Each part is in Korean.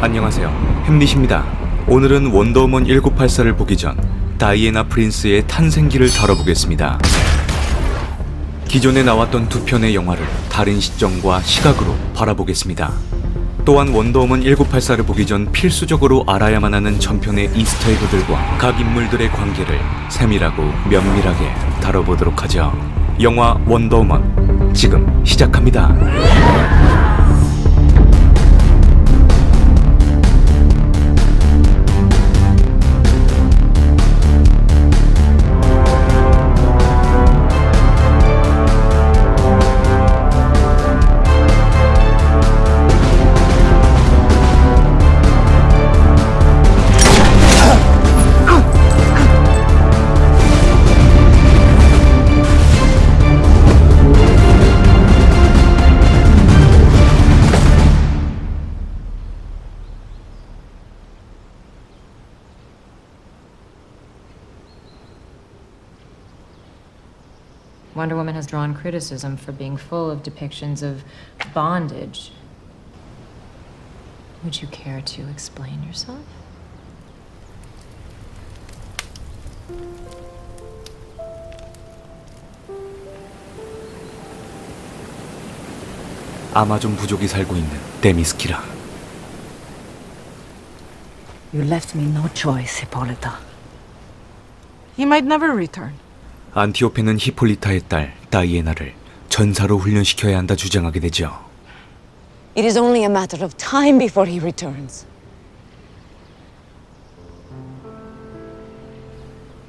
안녕하세요, 햄릿입니다. 오늘은 원더우먼 1984를 보기 전 다이애나 프린스의 탄생기를 다뤄보겠습니다. 기존에 나왔던 두 편의 영화를 다른 시점과 시각으로 바라보겠습니다. 또한 원더우먼 1984를 보기 전 필수적으로 알아야만 하는 전편의 이스터에그들과 각 인물들의 관계를 세밀하고 면밀하게 다뤄보도록 하죠. 영화 원더우먼 지금 시작합니다. Wonder Woman has drawn criticism for being full of depictions of bondage. Would you care to explain yourself? 아마존 부족이 살고 있는 데미스키라. You left me no choice, Hippolyta. He might never return. 안티오페는 히폴리타의 딸 다이애나를 전사로 훈련시켜야 한다 주장하게 되죠. It is only a matter of time before he returns.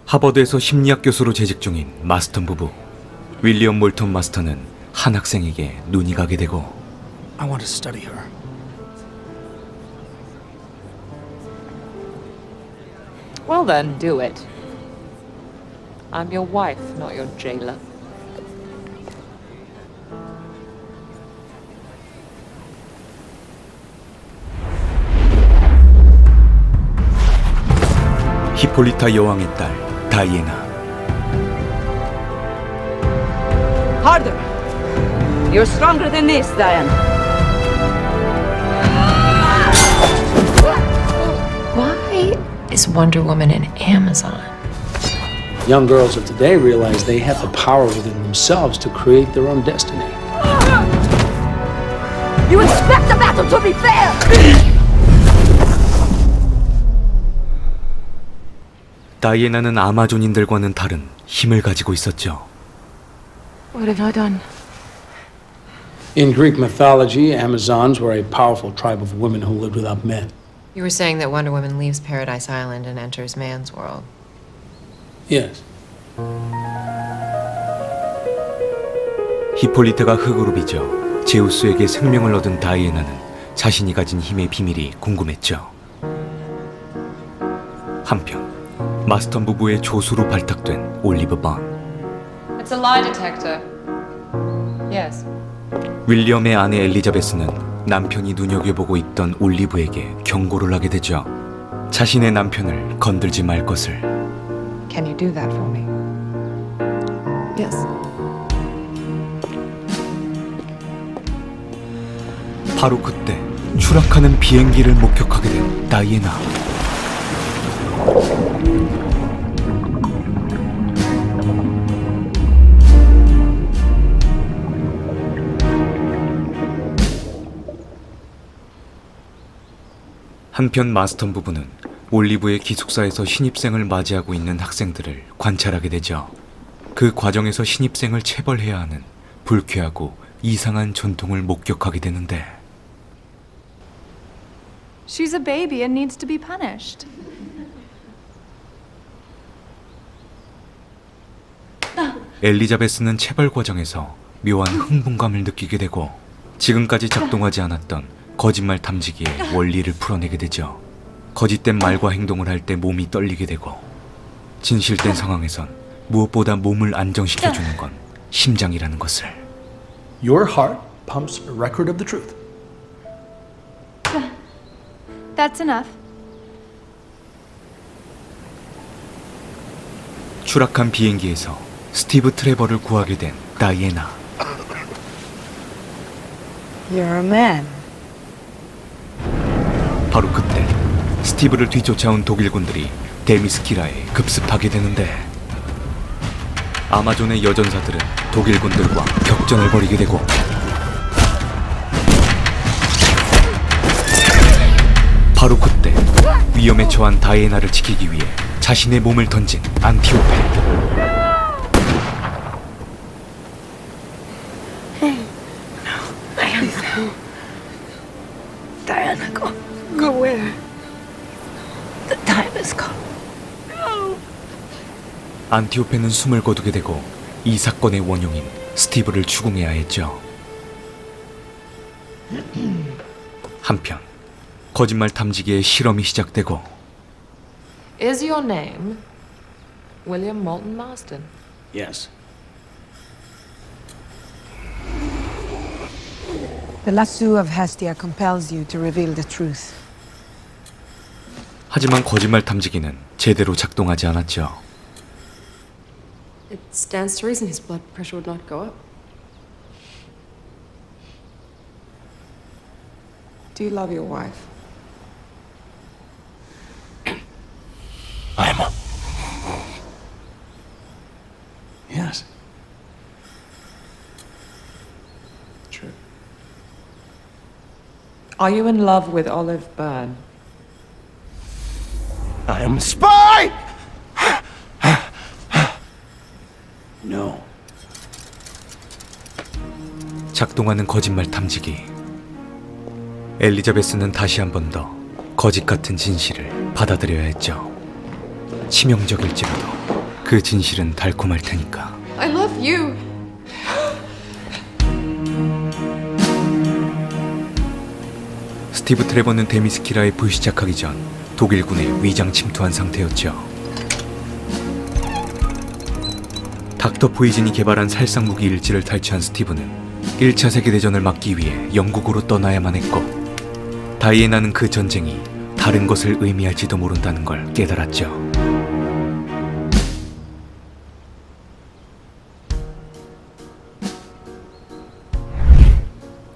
하버드에서 심리학 교수로 재직 중인 마스턴 부부. 윌리엄 몰턴 마스턴은 한 학생에게 눈이 가게 되고 I want to study her. Well then, do it. I'm your wife, not your jailer. 히폴리타 여왕의 딸 다이애나. Harder! You're stronger than this, Diana. Why is Wonder Woman an Amazon? Young girls of today realize they have the power within themselves to create their own destiny. You expect the battle to be fair! 다이애나는 아마존인들과는 다른 힘을 가지고 있었죠. What have I done? In Greek mythology, Amazons were a powerful tribe of women who lived without men. You were saying that Wonder Woman leaves Paradise Island and enters man's world. Yes. 히폴리타가 흙으로 빚어 제우스에게 생명을 얻은 다이애나는 자신이 가진 힘의 비밀이 궁금했죠. 한편 마스턴 부부의 조수로 발탁된 올리브 번. It's a lie detector. Yes. 윌리엄의 아내 엘리자베스는 남편이 눈여겨보고 있던 올리브에게 경고를 하게 되죠. 자신의 남편을 건들지 말 것을. Can you do that for me? Yes. 바로 그때 추락하는 비행기를 목격하게 된 다이애나. 한편 마스턴 부부는 올리브의 기숙사에서 신입생을 맞이하고 있는 학생들을 관찰하게 되죠. 그 과정에서 신입생을 체벌해야 하는 불쾌하고 이상한 전통을 목격하게 되는데 She's a baby and needs to be punished. 엘리자베스는 체벌 과정에서 묘한 흥분감을 느끼게 되고 지금까지 작동하지 않았던 거짓말 탐지기의 원리를 풀어내게 되죠. 거짓된 말과 행동을 할 때 몸이 떨리게 되고 진실된 상황에선 무엇보다 몸을 안정시켜주는 건 심장이라는 것을. Your heart pumps a record of the truth. That's enough. 추락한 비행기에서 스티브 트레버를 구하게 된 다이애나. You're a man. 바로 그때 스티브를 뒤쫓아온 독일군들이 데미스키라에 급습하게 되는데 아마존의 여전사들은 독일군들과 격전을 벌이게 되고 바로 그때 위험에 처한 다이애나를 지키기 위해 자신의 몸을 던진 안티오페. Diana, go where? The time has come. 안티오페는 숨을 거두게 되고 이 사건의 원흉인 스티브를 추궁해야 했죠. 한편 거짓말 탐지기의 실험이 시작되고 Is your name William Moulton Marston? Yes. The lasso of Hestia compels you to reveal the truth. 하지만 거짓말 탐지기는 제대로 작동하지 않았죠. It stands to reason his blood pressure would not go up. Do you love your wife? Yes. True. Are you in love with Olive Byrne? I am a spy! No. 작동하는 거짓말 탐지기. 엘리자베스는 다시 한 번 더 거짓 같은 진실을 받아들여야 했죠. 치명적일지라도 그 진실은 달콤할 테니까. I love you. 스티브 트레버는 데미스키라에 불시착하기 전 독일군에 위장 침투한 상태였죠. 닥터 포이즌이 개발한 살상무기 일지를 탈취한 스티브는 1차 세계대전을 막기 위해 영국으로 떠나야만 했고 다이애나는 그 전쟁이 다른 것을 의미할지도 모른다는 걸 깨달았죠.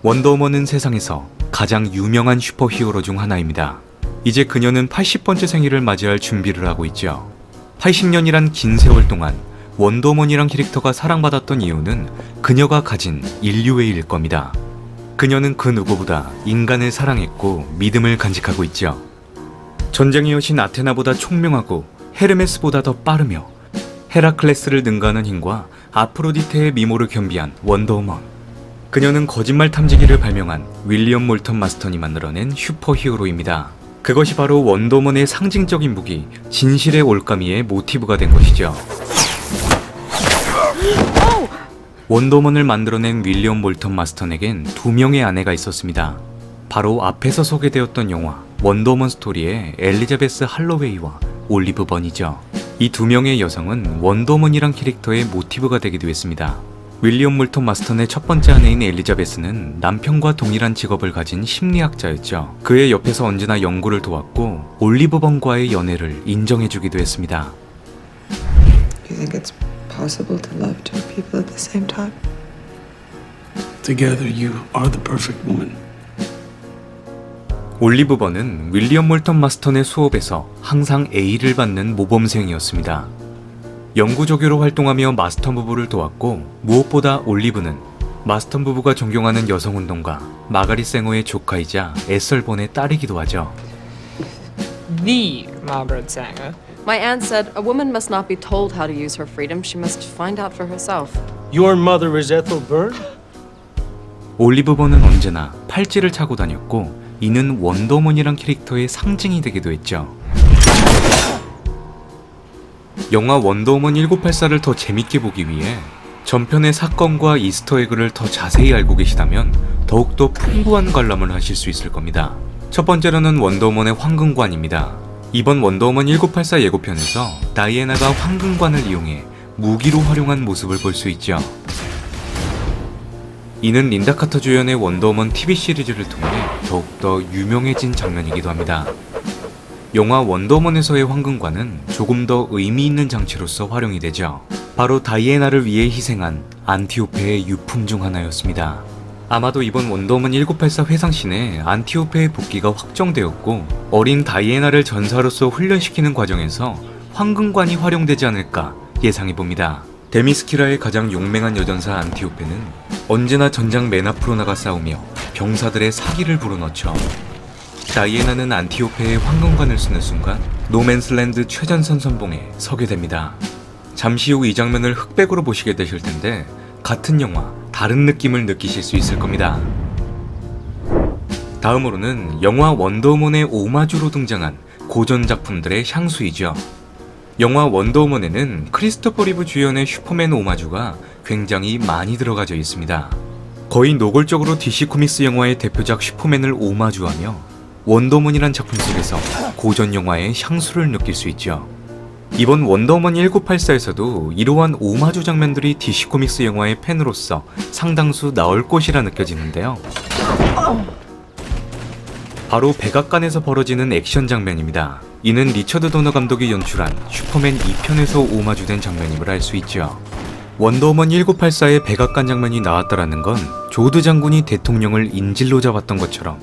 원더우먼은 세상에서 가장 유명한 슈퍼히어로 중 하나입니다. 이제 그녀는 80번째 생일을 맞이할 준비를 하고 있죠. 80년이란 긴 세월 동안 원더우먼이란 캐릭터가 사랑받았던 이유는 그녀가 가진 인류의 일 겁니다. 그녀는 그 누구보다 인간을 사랑했고 믿음을 간직하고 있죠. 전쟁의 여신 아테나보다 총명하고 헤르메스보다 더 빠르며 헤라클레스를 능가하는 힘과 아프로디테의 미모를 겸비한 원더우먼. 그녀는 거짓말 탐지기를 발명한 윌리엄 몰턴 마스턴이 만들어낸 슈퍼히어로입니다. 그것이 바로 원더우먼의 상징적인 무기 진실의 올가미의 모티브가 된 것이죠. 원더우먼을 만들어낸 윌리엄 몰턴 마스턴에겐 2명의 아내가 있었습니다. 바로 앞에서 소개되었던 영화 원더우먼 스토리의 엘리자베스 할로웨이와 올리브 번이죠. 이 2명의 여성은 원더우먼이란 캐릭터의 모티브가 되기도 했습니다. 윌리엄 몰턴 마스턴의 첫 번째 아내인 엘리자베스는 남편과 동일한 직업을 가진 심리학자였죠. 그의 옆에서 언제나 연구를 도왔고 올리브 번과의 연애를 인정해주기도 했습니다. You think it's possible to love two people at the same time? Together you are the perfect woman. 올리브 번은 윌리엄 몰턴 마스턴의 수업에서 항상 A를 받는 모범생이었습니다. 영구조교로 활동하며 마스턴 부부를 도왔고 무엇보다 올리브는 마스턴 부부가 존경하는 여성운동가 마가릿 생어의 조카이자 에설 본의 딸이기도 하죠. The Margaret Sanger. My aunt said a woman must not be told how to use her freedom. She must find out for herself. Your mother is Ethel Byrne? 올리브 번은 언제나 팔찌를 차고 다녔고 이는 원더우먼이란 캐릭터의 상징이 되기도 했죠. 영화 원더우먼 1984를 더 재밌게 보기 위해 전편의 사건과 이스터에그를 더 자세히 알고 계시다면 더욱더 풍부한 관람을 하실 수 있을 겁니다. 첫 번째로는 원더우먼의 황금관입니다. 이번 원더우먼 1984 예고편에서 다이애나가 황금관을 이용해 무기로 활용한 모습을 볼 수 있죠. 이는 린다 카터 주연의 원더우먼 TV 시리즈를 통해 더욱더 유명해진 장면이기도 합니다. 영화 원더우먼에서의 황금관은 조금 더 의미 있는 장치로서 활용이 되죠. 바로 다이애나를 위해 희생한 안티오페의 유품 중 하나였습니다. 아마도 이번 원더우먼 1984 회상씬에 안티오페의 복귀가 확정되었고 어린 다이애나를 전사로서 훈련시키는 과정에서 황금관이 활용되지 않을까 예상해봅니다. 데미스키라의 가장 용맹한 여전사 안티오페는 언제나 전장 맨 앞으로 나가 싸우며 병사들의 사기를 불어넣죠. 다이애나는 안티오페의 황금관을 쓰는 순간 노맨슬랜드 최전선 선봉에 서게 됩니다. 잠시 후 이 장면을 흑백으로 보시게 되실 텐데 같은 영화, 다른 느낌을 느끼실 수 있을 겁니다. 다음으로는 영화 원더우먼의 오마주로 등장한 고전 작품들의 향수이죠. 영화 원더우먼에는 크리스토퍼 리브 주연의 슈퍼맨 오마주가 굉장히 많이 들어가져 있습니다. 거의 노골적으로 DC 코믹스 영화의 대표작 슈퍼맨을 오마주하며 원더우먼이란 작품 속에서 고전 영화의 향수를 느낄 수 있죠. 이번 원더우먼 1984에서도 이러한 오마주 장면들이 DC 코믹스 영화의 팬으로서 상당수 나올 것이라 느껴지는데요. 바로 백악관에서 벌어지는 액션 장면입니다. 이는 리처드 도너 감독이 연출한 슈퍼맨 2편에서 오마주된 장면임을 알 수 있죠. 원더우먼 1984의 백악관 장면이 나왔다라는 건 조드 장군이 대통령을 인질로 잡았던 것처럼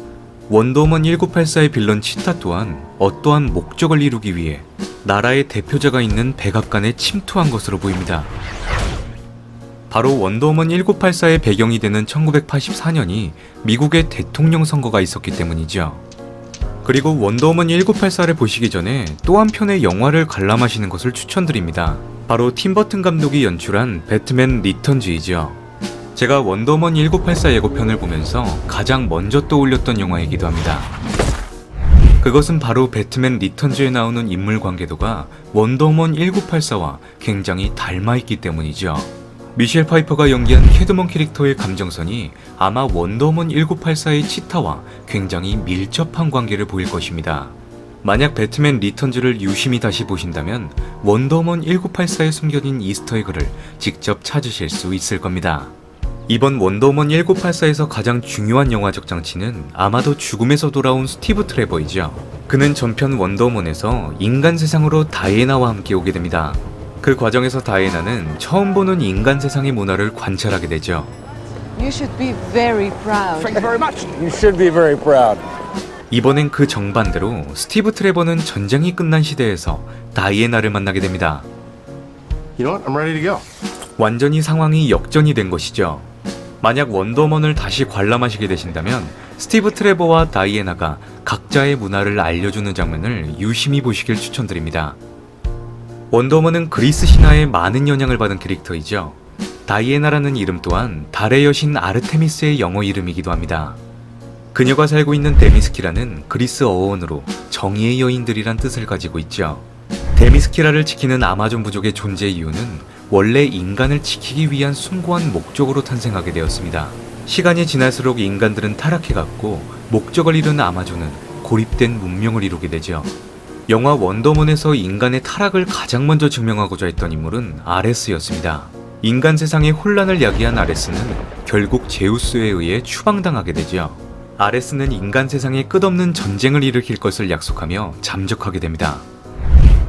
원더우먼 1984의 빌런 치타 또한 어떠한 목적을 이루기 위해 나라의 대표자가 있는 백악관에 침투한 것으로 보입니다. 바로 원더우먼 1984의 배경이 되는 1984년이 미국의 대통령 선거가 있었기 때문이죠. 그리고 원더우먼 1984를 보시기 전에 또 한 편의 영화를 관람하시는 것을 추천드립니다. 바로 팀버튼 감독이 연출한 배트맨 리턴즈이죠. 제가 원더우먼 1984 예고편을 보면서 가장 먼저 떠올렸던 영화이기도 합니다. 그것은 바로 배트맨 리턴즈에 나오는 인물 관계도가 원더우먼 1984와 굉장히 닮아있기 때문이죠. 미셸 파이퍼가 연기한 캐드먼 캐릭터의 감정선이 아마 원더우먼 1984의 치타와 굉장히 밀접한 관계를 보일 것입니다. 만약 배트맨 리턴즈를 유심히 다시 보신다면 원더우먼 1984에 숨겨진 이스터에그를 직접 찾으실 수 있을 겁니다. 이번 원더우먼 1984에서 가장 중요한 영화적 장치는 아마도 죽음에서 돌아온 스티브 트레버이죠. 그는 전편 원더우먼에서 인간 세상으로 다이애나와 함께 오게 됩니다. 그 과정에서 다이애나는 처음 보는 인간 세상의 문화를 관찰하게 되죠. You should be very proud. Thank you very much. You should be very proud. 이번엔 그 정반대로 스티브 트레버는 전쟁이 끝난 시대에서 다이애나를 만나게 됩니다. You know what? I'm ready to go. 완전히 상황이 역전이 된 것이죠. 만약 원더우먼을 다시 관람하시게 되신다면 스티브 트레버와 다이애나가 각자의 문화를 알려주는 장면을 유심히 보시길 추천드립니다. 원더우먼은 그리스 신화에 많은 영향을 받은 캐릭터이죠. 다이애나라는 이름 또한 달의 여신 아르테미스의 영어 이름이기도 합니다. 그녀가 살고 있는 데미스키라는 그리스 어원으로 정의의 여인들이란 뜻을 가지고 있죠. 데미스키라를 지키는 아마존 부족의 존재 이유는 원래 인간을 지키기 위한 숭고한 목적으로 탄생하게 되었습니다. 시간이 지날수록 인간들은 타락해갔고 목적을 이룬 아마존은 고립된 문명을 이루게 되죠. 영화 원더우먼에서 인간의 타락을 가장 먼저 증명하고자 했던 인물은 아레스였습니다. 인간 세상의 혼란을 야기한 아레스는 결국 제우스에 의해 추방당하게 되죠. 아레스는 인간 세상에 끝없는 전쟁을 일으킬 것을 약속하며 잠적하게 됩니다.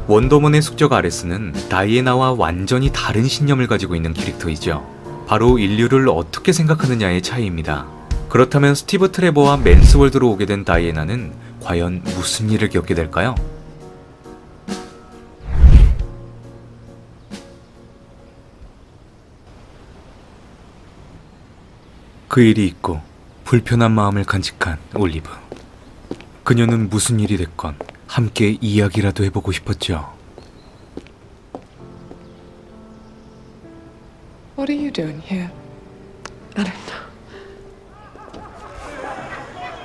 원더우먼의 숙적 아레스는 다이애나와 완전히 다른 신념을 가지고 있는 캐릭터이죠. 바로 인류를 어떻게 생각하느냐의 차이입니다. 그렇다면 스티브 트레버와 맨스월드로 오게 된 다이애나는 과연 무슨 일을 겪게 될까요? 그 일이 있고 불편한 마음을 간직한 올리브. 그녀는 무슨 일이 됐건 함께 이야기라도 해보고 싶었죠. What are you doing here? I don't know.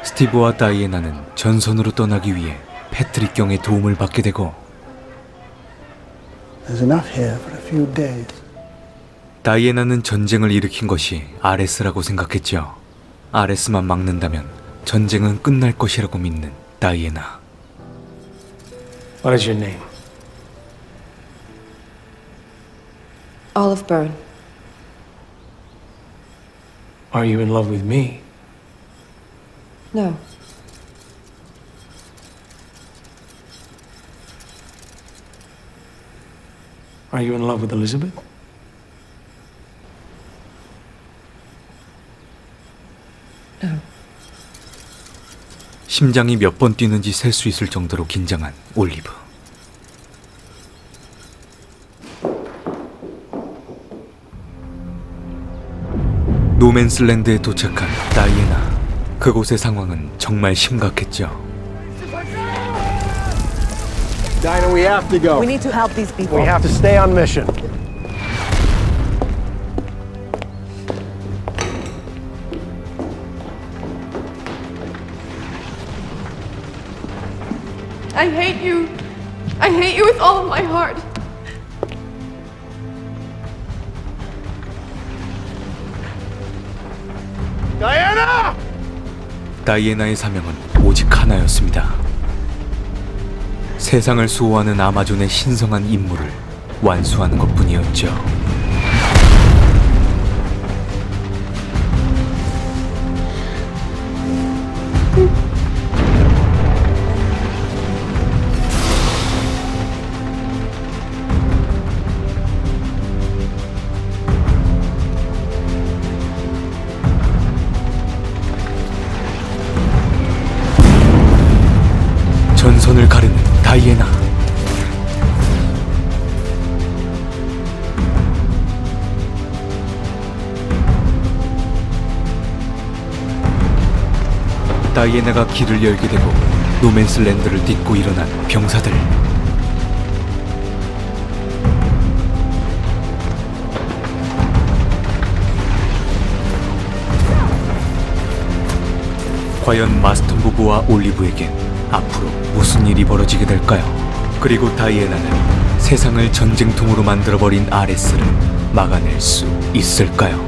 스티브와 다이애나는 전선으로 떠나기 위해 패트릭 경의 도움을 받게 되고 There's enough here for a few days. 다이애나는 전쟁을 일으킨 것이 아레스라고 생각했죠. 아레스만 막는다면 전쟁은 끝날 것이라고 믿는 다이애나. What is your name? Olive Byrne. Are you in love with me? No. Are you in love with Elizabeth? No. 심장이 몇 번 뛰는지 셀 수 있을 정도로 긴장한 올리브. 노맨슬랜드에 도착한 다이애나. 그곳의 상황은 정말 심각했죠. Dinah, we have to go. We need to help these people. We have to stay on mission. I hate you. I hate you with all of my heart. Diana! 다이애나의 사명은 오직 하나였습니다. 세상을 수호하는 아마존의 신성한 임무를 완수하는 것뿐이었죠. 전선을 가르는 다이애나. 다이애나가 길을 열게 되고 노맨슬랜드를 딛고 일어난 병사들. 과연 마스턴 부부와 올리브에겐 앞으로 무슨 일이 벌어지게 될까요? 그리고 다이애나는 세상을 전쟁통으로 만들어버린 아레스를 막아낼 수 있을까요?